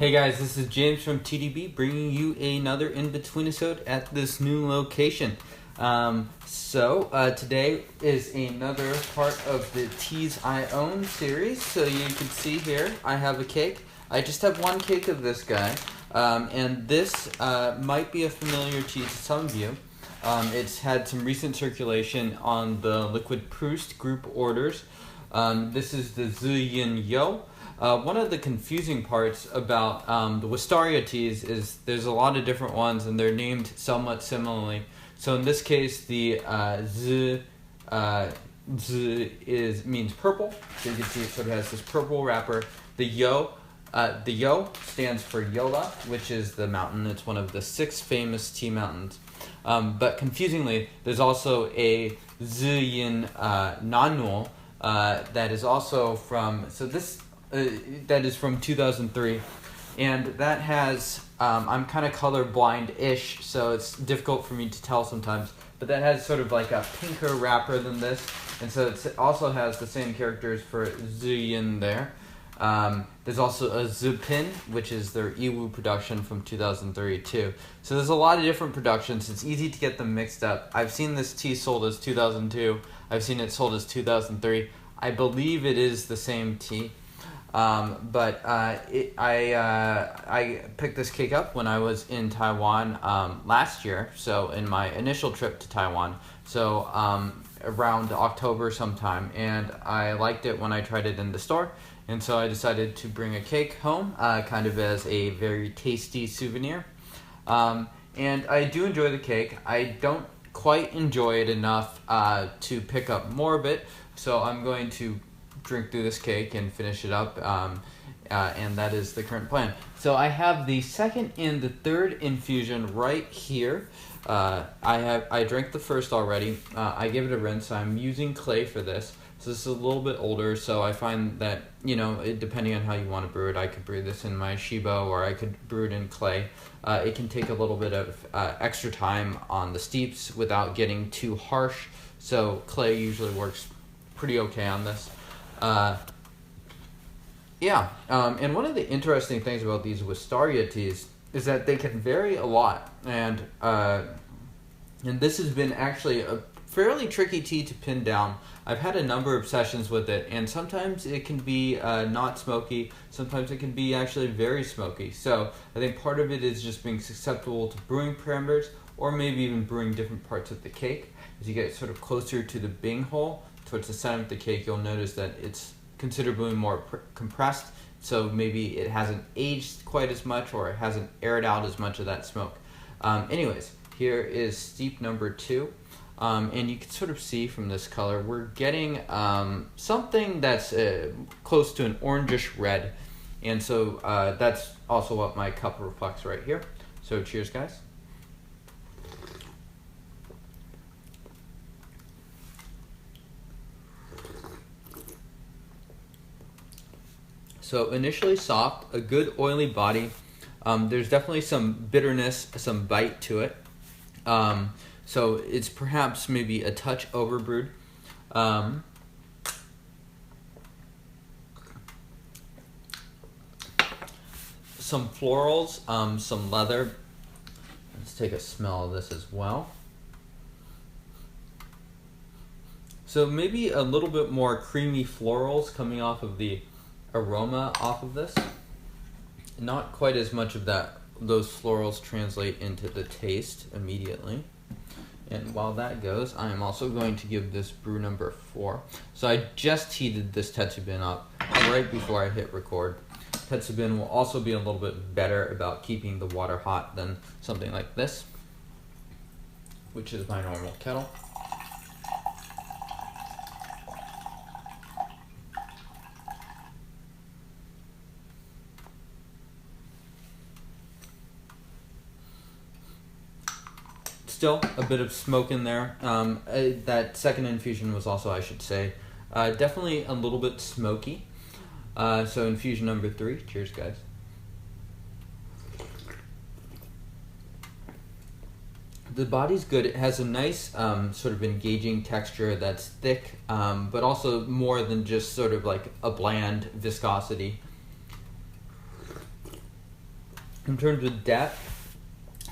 Hey guys, this is James from TeaDB bringing you another InBetweenIsode at this new location. Today is another part of the Teas I Own series. So you can see here, I have a cake. I just have one cake of this guy, and this might be a familiar tea to some of you. It's had some recent circulation on the Liquid Proust group orders. This is the Ziyin Youle. One of the confusing parts about the Wistaria teas is there's a lot of different ones and they're named somewhat similarly. So in this case, the Z means purple. So you can see it sort of has this purple wrapper. The Youle stands for Youle, which is the mountain. It's one of the 6 famous tea mountains. But confusingly, there's also a Ziyin Nanul that is also from, that is from 2003, and that has, I'm kind of colorblind-ish, so it's difficult for me to tell sometimes, but that has sort of like a pinker wrapper than this, and so it also has the same characters for Ziyin there. There's also a Zupin, which is their Iwu production from 2003 too. So there's a lot of different productions. It's easy to get them mixed up. I've seen this tea sold as 2002. I've seen it sold as 2003. I believe it is the same tea. I picked this cake up when I was in Taiwan last year, so in my initial trip to Taiwan, so around October sometime, and I liked it when I tried it in the store, and so I decided to bring a cake home, kind of as a very tasty souvenir. And I do enjoy the cake. I don't quite enjoy it enough to pick up more of it, so I'm going to drink through this cake and finish it up, and that is the current plan. So I have the second and the third infusion right here. I drank the first already. I gave it a rinse. I'm using clay for this. So this is a little bit older, so I find that, depending on how you want to brew it, I could brew this in my Shibo or I could brew it in clay. It can take a little bit of extra time on the steeps without getting too harsh, so clay usually works pretty okay on this. And one of the interesting things about these Wistaria teas is that they can vary a lot, and this has been actually a fairly tricky tea to pin down. I've had a number of sessions with it, and sometimes it can be not smoky, sometimes it can be actually very smoky. So I think part of it is just being susceptible to brewing parameters, or maybe even brewing different parts of the cake. As you get sort of closer to the bing hole, towards the center of the cake, you'll notice that it's considerably more compressed, so maybe it hasn't aged quite as much, or it hasn't aired out as much of that smoke. Anyways, here is steep number 2. And you can sort of see from this color, we're getting something that's close to an orangish red. And so that's also what my cup reflects right here. So cheers, guys. So initially soft, a good oily body. There's definitely some bitterness, some bite to it. So it's perhaps maybe a touch overbrewed. Some florals, some leather. Let's take a smell of this as well. So maybe a little bit more creamy florals coming off of the aroma off of this. Not quite as much of those florals translate into the taste immediately. And while that goes, I am also going to give this brew number 4. So I just heated this Tetsubin up right before I hit record. Tetsubin will also be a little bit better about keeping the water hot than something like this, which is my normal kettle. Still a bit of smoke in there. That second infusion was also, I should say, definitely a little bit smoky. So infusion number 3. Cheers, guys. The body's good. It has a nice sort of engaging texture that's thick, but also more than just sort of like a bland viscosity. In terms of depth,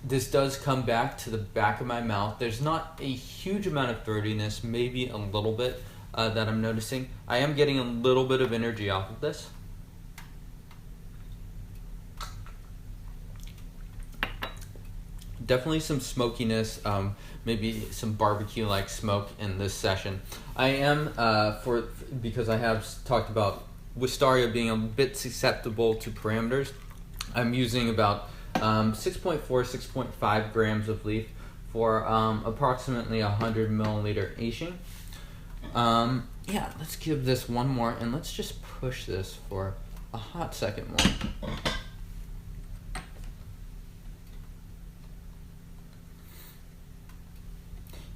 this does come back to the back of my mouth. There's not a huge amount of throatiness, maybe a little bit that I'm noticing. I am getting a little bit of energy off of this. Definitely some smokiness, maybe some barbecue-like smoke in this session. I am, because I have talked about Wistaria being a bit susceptible to parameters, I'm using about 6.4, 6.5 grams of leaf for approximately 100 milliliter aging. Yeah, let's give this one more, and let's just push this for a hot second more.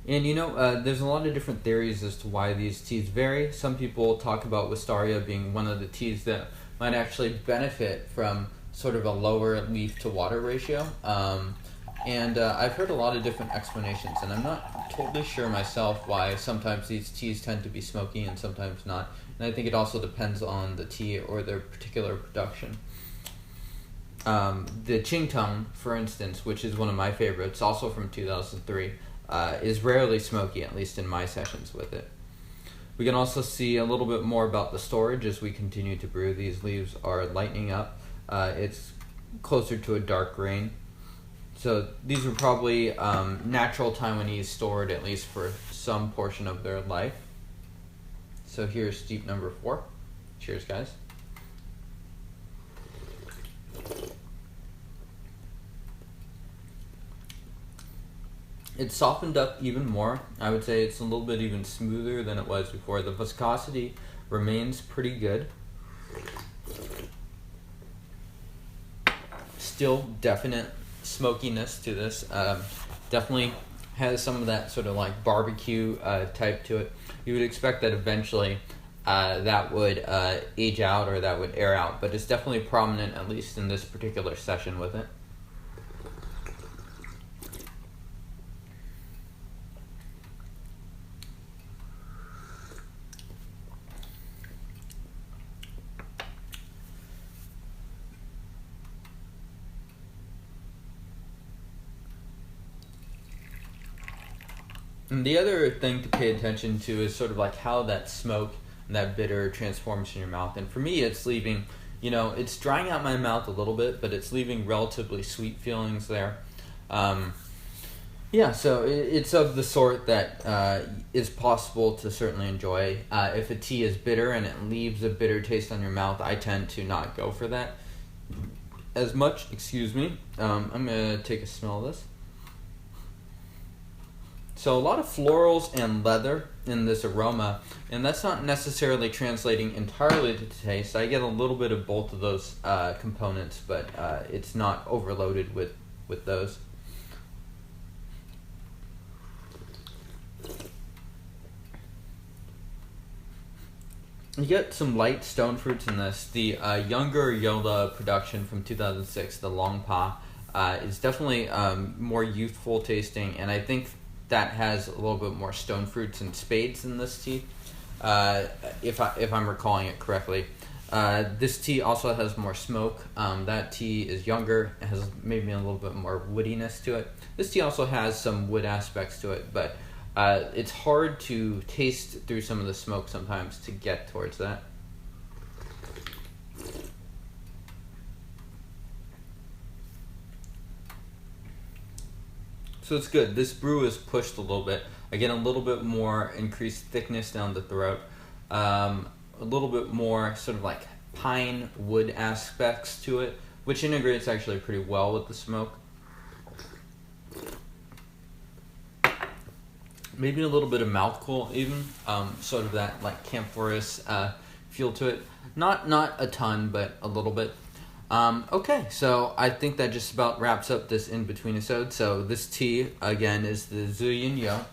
And there's a lot of different theories as to why these teas vary. Some people talk about Wistaria being one of the teas that might actually benefit from sort of a lower leaf to water ratio. And I've heard a lot of different explanations, and I'm not totally sure myself why sometimes these teas tend to be smoky and sometimes not. And I think it also depends on the tea or their particular production. The Qingtang, for instance, which is one of my favorites, also from 2003, is rarely smoky, at least in my sessions with it. We can also see a little bit more about the storage as we continue to brew. These leaves are lightening up. It's closer to a dark grain. So these were probably natural Taiwanese stored at least for some portion of their life. So here's steep number 4. Cheers, guys. It's softened up even more. I would say it's a little bit even smoother than it was before. The viscosity remains pretty good. Still definite smokiness to this. Definitely has some of that sort of like barbecue type to it. You would expect that eventually that would age out or that would air out, but it's definitely prominent, at least in this particular session with it. And the other thing to pay attention to is sort of like how that smoke and that bitter transforms in your mouth. And for me, it's leaving, it's drying out my mouth a little bit, but it's leaving relatively sweet feelings there. Yeah, so it's of the sort that is possible to certainly enjoy. If a tea is bitter and it leaves a bitter taste on your mouth, I tend to not go for that as much. Excuse me. I'm going to take a smell of this. So a lot of florals and leather in this aroma, and that's not necessarily translating entirely to taste. I get a little bit of both of those components, but it's not overloaded with those. You get some light stone fruits in this. The younger Youle production from 2006, the Long Pa, is definitely more youthful tasting, and I think that has a little bit more stone fruits and spades in this tea, if I'm recalling it correctly. This tea also has more smoke. That tea is younger. It has maybe a little bit more woodiness to it. This tea also has some wood aspects to it, but it's hard to taste through some of the smoke sometimes to get towards that. So it's good. This brew is pushed a little bit. I get a little bit more increased thickness down the throat. A little bit more sort of like pine wood aspects to it, which integrates actually pretty well with the smoke. Maybe a little bit of mouthful even, sort of that like camphoraceous feel to it. Not a ton, but a little bit. Okay, so I think that just about wraps up this InBetweenIsode. So this tea, again, is the Ziyin.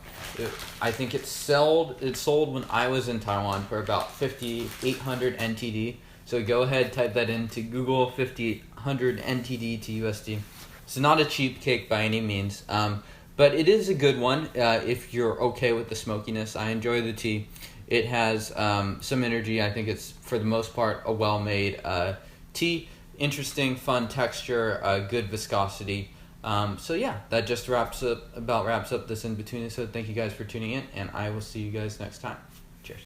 I think it's sold when I was in Taiwan for about 5,800 NTD. So go ahead, type that into Google, 5,800 NTD to USD. It's not a cheap cake by any means, but it is a good one if you're okay with the smokiness. I enjoy the tea. It has some energy. I think it's, for the most part, a well-made tea. interesting, fun texture, good viscosity. So yeah, that just wraps up this In Between. So thank you guys for tuning in, and I will see you guys next time.